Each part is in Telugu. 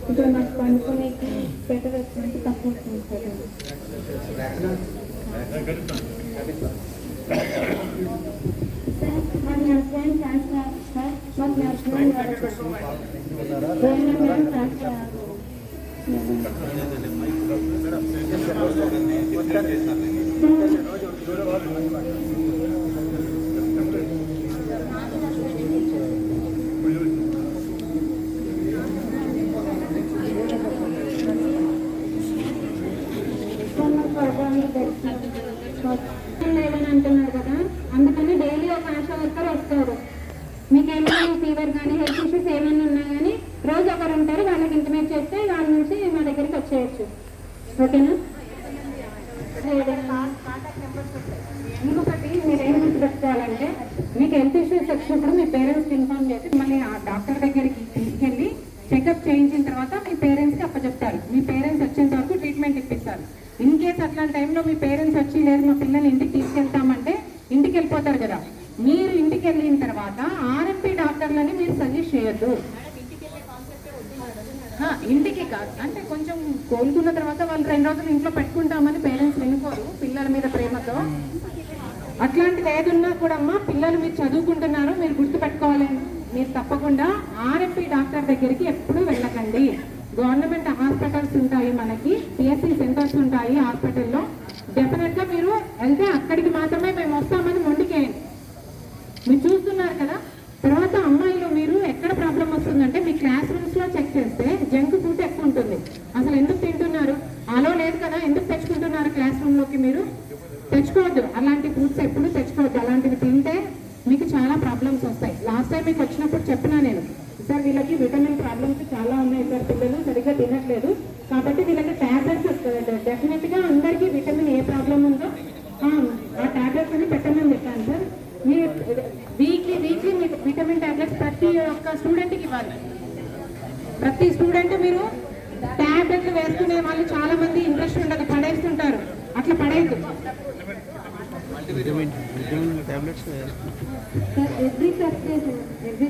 ఇప్పుడు నాకు పండుకునేకి బెటర్ వచ్చినట్టు తక్కువ వస్తుంది సార్. మాకు హస్బెండ్ ట్రాన్స్ఫర్ సార్. మాకు హస్బెండ్ ట్రాన్స్ఫర్ లేదని అంటున్నారు కదా, అందుకని డైలీ ఒక ఆశా వర్కర్ వస్తారు. మీకు ఏమైనా ఫీవర్ కానీ హెల్త్ ఇష్యూస్ ఏమైనా ఉన్నా కానీ రోజు ఒకరు ఉంటారు, వాళ్ళకి ఇంటిమేట్ చేస్తే వాళ్ళ నుంచి మా దగ్గరికి వచ్చేయచ్చు. ఓకేనా? ఇంకొకటి మీరు ఏం గుర్తుపెట్టుకోవాలంటే, మీకు హెల్త్ ఇష్యూస్ వచ్చినప్పుడు మీ పేరెంట్స్కి ఇన్ఫార్మ్ చేసి మళ్ళీ ఆ డాక్టర్ దగ్గరికి తీసుకెళ్ళి చెకప్ చేయించిన తర్వాత మీ పేరెంట్స్కి అప్పచెప్తారు. మీ పేరెంట్స్ వచ్చేంత వరకు ట్రీట్మెంట్ ఇప్పిస్తారు. ఇన్ కేస్ అట్లాంటి టైంలో మీ పేరెంట్స్ వచ్చి లేదు మా పిల్లల్ని ఇంటికి తీసుకెళ్తామంటే ఇంటికి వెళ్ళిపోతారు కదా. మీరు ఇంటికి వెళ్ళిన తర్వాత ఆర్ఎంపీ డాక్టర్లని మీరు సజెస్ట్ చేయొద్దు. ఇంటికి కాదు అంటే కొంచెం కోలుకున్న తర్వాత వాళ్ళు 2 రోజులు ఇంట్లో పెట్టుకుంటామని పేరెంట్స్ వినుకోరు పిల్లల మీద ప్రేమతో. అట్లాంటిది ఏదున్నా కూడా అమ్మా, పిల్లలు మీరు చదువుకుంటున్నారు, మీరు గుర్తుపెట్టుకోవాలి, మీరు తప్పకుండా ఆర్ఎంపీ డాక్టర్ దగ్గరికి ఎప్పుడూ వెళ్ళకండి. గవర్నమెంట్ హాస్పిటల్స్ ఉంటాయి, మనకి పిఎస్సి సెంటర్స్ ఉంటాయి హాస్పిటల్లో. డెఫినెట్గా మీరు వెళ్తే అక్కడికి మాత్రమే మేము వస్తామని మొండికేయండి. మీరు చూస్తున్నారు కదా. తర్వాత అమ్మాయిలు మీరు ఎక్కడ ప్రాబ్లం వస్తుందంటే, మీ క్లాస్ రూమ్స్లో చెక్ చేస్తే జంక్ ఫుడ్ ఎక్కువ ఉంటుంది. అసలు ఎందుకు తింటున్నారు? అలో లేదు కదా, ఎందుకు తెచ్చుకుంటున్నారు క్లాస్ రూమ్లోకి? మీరు తెచ్చుకోవద్దు, అలాంటి ఫుడ్స్ ఎప్పుడు తెచ్చుకోవద్దు. అలాంటివి తింటే మీకు చాలా ప్రాబ్లమ్స్ వస్తాయి. లాస్ట్ టైం మీకు వచ్చినప్పుడు చెప్పినా నేను, సార్ వీళ్ళకి విటమిన్ ప్రాబ్లమ్స్ చాలా ఉన్నాయి సార్, పిల్లలు సరిగ్గా తినట్లేదు కాబట్టి వీళ్ళకి ట్యాబ్లెట్స్ డెఫినెట్గా అందరికీ విటమిన్ ఏ ప్రాబ్లం ఉందో ఆ ట్యాబ్లెట్స్ అని పెట్టమని చెప్పాను సార్. మీరు వీక్లీ మీకు విటమిన్ ట్యాబ్లెట్స్ ప్రతి ఒక్క స్టూడెంట్కి ఇవ్వాలి. ప్రతి స్టూడెంట్ మీరు ట్యాబ్లెట్లు వేసుకునే వాళ్ళు చాలా మంది ఇంట్రెస్ట్ ఉండదు, పడేస్తుంటారు. అట్లా పడేయద్దు. ఎవ్రీ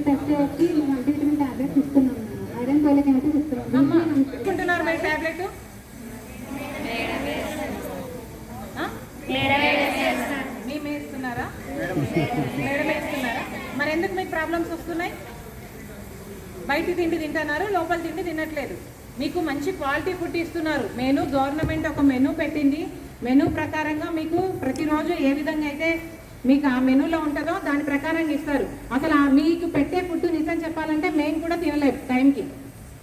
థర్స్డే వచ్చి మల్టీవిటమిన్ ట్యాబ్లెట్స్ ఇస్తున్నాం. ఐరన్ ఫోలిక్ యాసిడ్ ఇస్తున్నాం. తీసుకుంటున్నారు మీరు ట్యాబ్లెట్? మేము వేస్తున్నారా? మేడం వేస్తున్నారా? మరి ఎందుకు మీకు ప్రాబ్లమ్స్ వస్తున్నాయి? బయట తిండి తింటున్నారు, లోపల తిండి తినట్లేదు. మీకు మంచి క్వాలిటీ ఫుడ్ ఇస్తున్నారు. మెనూ గవర్నమెంట్ ఒక మెనూ పెట్టింది. మెనూ ప్రకారంగా మీకు ప్రతిరోజు ఏ విధంగా అయితే మీకు ఆ మెనూలో ఉంటుందో దాని ప్రకారంగా ఇస్తారు. అసలు మీకు పెట్టే ఫుడ్ నిజం చెప్పాలంటే మేము కూడా తినలేము టైంకి.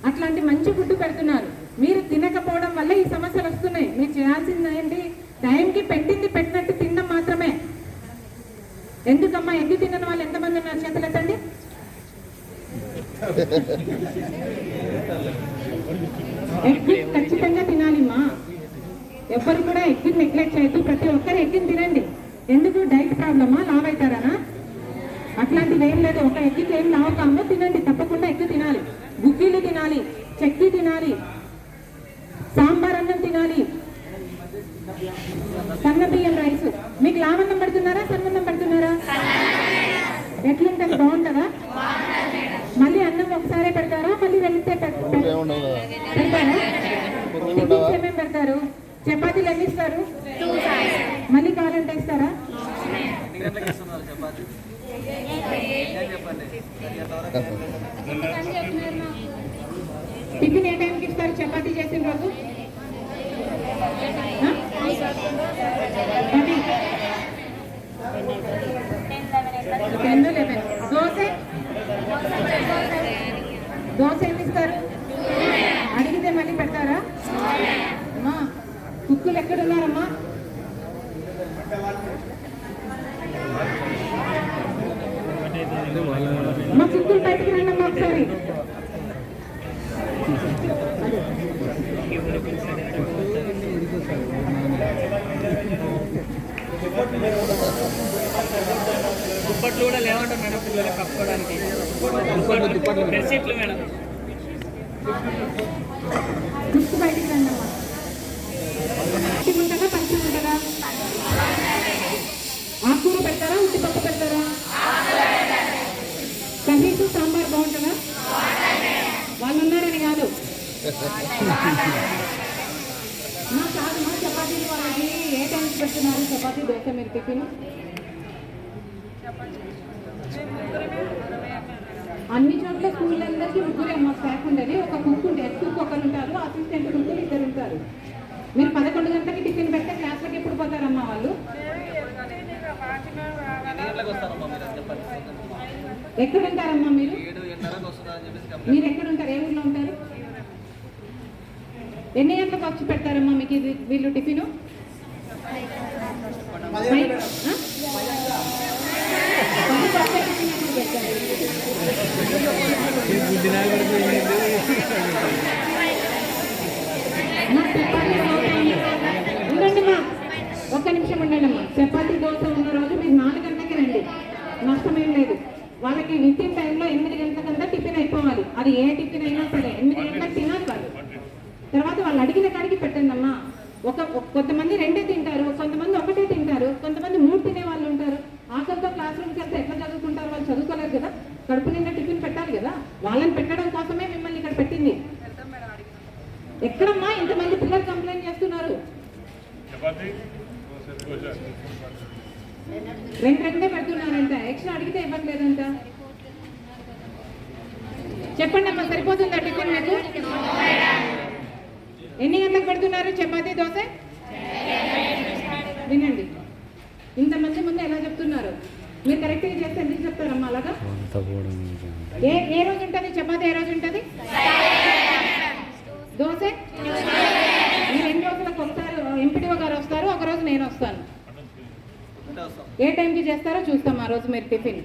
అట్లాంటి మంచి ఫుడ్ పెడుతున్నారు. మీరు తినకపోవడం వల్ల ఈ సమస్యలు వస్తున్నాయి. మీరు చేయాల్సింది ఏంటి? టైంకి పెట్టింది పెట్టినట్టు తినడం మాత్రమే. ఎందుకమ్మా ఎగ్గు తినని వాళ్ళు ఎంతమంది ఉన్నారు? చేతులు ఎత్తండి. ఎగ్ ఖచ్చితంగా తినాలిమ్మా. ఎవరు కూడా ఎగ్గుని నెగ్లెక్ట్ చేయొద్దు. ప్రతి ఒక్కరు ఎగ్గుని తినండి. ఎందుకు? డైట్ ప్రాబ్లమా? లావ్ అవుతారా? అట్లాంటివి ఏం లేదు. ఒక ఎగ్గుకి ఏం లావ్ కామో తినండి, తప్పకుండా ఎగ్గు తినాలి. గుగ్గిళ్ళు తినాలి, చెక్కి తినాలి, సాంబార్ అన్నం తినాలి, సన్న బియ్యం రైస్. మీకు లావన్నం పెడుతున్నారా సన్నన్నం పెడుతున్నారా? ఎట్లుంటుంది? బాగుంటుందా? మళ్ళీ అన్నం ఒకసారి పెడతారా? మళ్ళీ వెళ్తే పెడతారా? టిఫిన్స్ ఏమేమి పెడతారు? చపాతీలు ఎన్ని ఇస్తారు? మళ్ళీ కావాలంటే ఇస్తారా? టిఫిన్ ఏ టైంకి ఇస్తారు? చపాతీ చేసిన రోజు 10-11. దోశ ఏమి ఇస్తారు? అడిగితే మళ్ళీ పెడతారా? అమ్మా కుక్కులు ఎక్కడున్నారమ్మా? మా కుక్కులు బయటకు రండమ్మా ఒకసారి. దుప్పట్లు కూడా లేవంటారు మేడం, పిల్లలకు కప్పుకోవడానికి బెడ్షీట్లు మేడం. బయటికి రండి అమ్మా. ఉంటుందా? పరిచయం ఉంటుందా? మా కాదు మా చపాతీలు వాళ్ళకి ఏ టైంకి పెడుతున్నారు చపాతీ దోశ మీరు టిఫిన్ అన్ని చోట్ల స్కూళ్ళందరికీ ముగ్గురే మా స్టాఫ్ ఉండేది ఒక కుక్ ఉండే కుక్ ఒకరు ఉంటారు అసిస్టెంట్ కుక్ ఇద్దరు ఉంటారు మీరు 11 గంటలకి టిఫిన్ పెడితే క్లాస్లోకి ఎప్పుడు పోతారమ్మా వాళ్ళు ఎక్కడ ఉంటారమ్మా మీరు మీరు ఎక్కడ ఉంటారు ఏ ఊర్లో ఉంటారు ఎన్ని గంటలకు వచ్చి పెడతారమ్మా మీకు ఇది వీళ్ళు టిఫిన్ ఉండండి మా ఒక్క నిమిషం ఉండండి అమ్మా చపాతీ దోశ ఉన్న రోజు మీరు 4 గంటలకి రండి నష్టమేం లేదు వాళ్ళకి వితిన్ టైంలో 8 గంటలకంతా టిఫిన్ అయిపోవాలి అది ఏ టిఫిన్ అయినా సరే 8 గంటలకు తినాలి వాళ్ళు తర్వాత వాళ్ళు అడిగిన కాడికి పెట్టండి అమ్మా కొంతమంది 2 తింటారు కొంతమంది 1 తింటారు కొంతమంది 3 తినే వాళ్ళు ఉంటారు ఆఖరితో క్లాస్ రూమ్కి వెళ్తే ఎట్లా చదువుకుంటారు వాళ్ళు చదువుకోలేరు కదా కడుపు నిండా టిఫిన్ పెట్టాలి కదా వాళ్ళని పెట్టడం కోసమే మిమ్మల్ని ఇక్కడ పెట్టింది ఎక్కడమ్మా ఇంతమంది పిల్లలు కంప్లైంట్ చేస్తున్నారు 2 పెడుతున్నారంట ఎక్స్ట్రా అడిగితే ఇవ్వట్లేదంట చెప్పండి అమ్మా సరిపోతుందా టిఫిన్ మీకు ఎన్ని గంటలకు పెడుతున్నారు చపాతీ దోశ వినండి ఇంతమంది ముందు ఎలా చెప్తున్నారు మీరు కరెక్ట్గా చేస్తే ఎందుకు చెప్తారమ్మా అలాగా ఏ రోజు ఉంటుంది చపాతీ ఏ రోజు ఉంటుంది దోశ మీరు 2 రోజులకు ఒకసారి ఎంపీడీఓ గారు వస్తారు ఒక రోజు నేను వస్తాను ఏ టైంకి చేస్తారో చూస్తాం ఆ రోజు మీరు టిఫిన్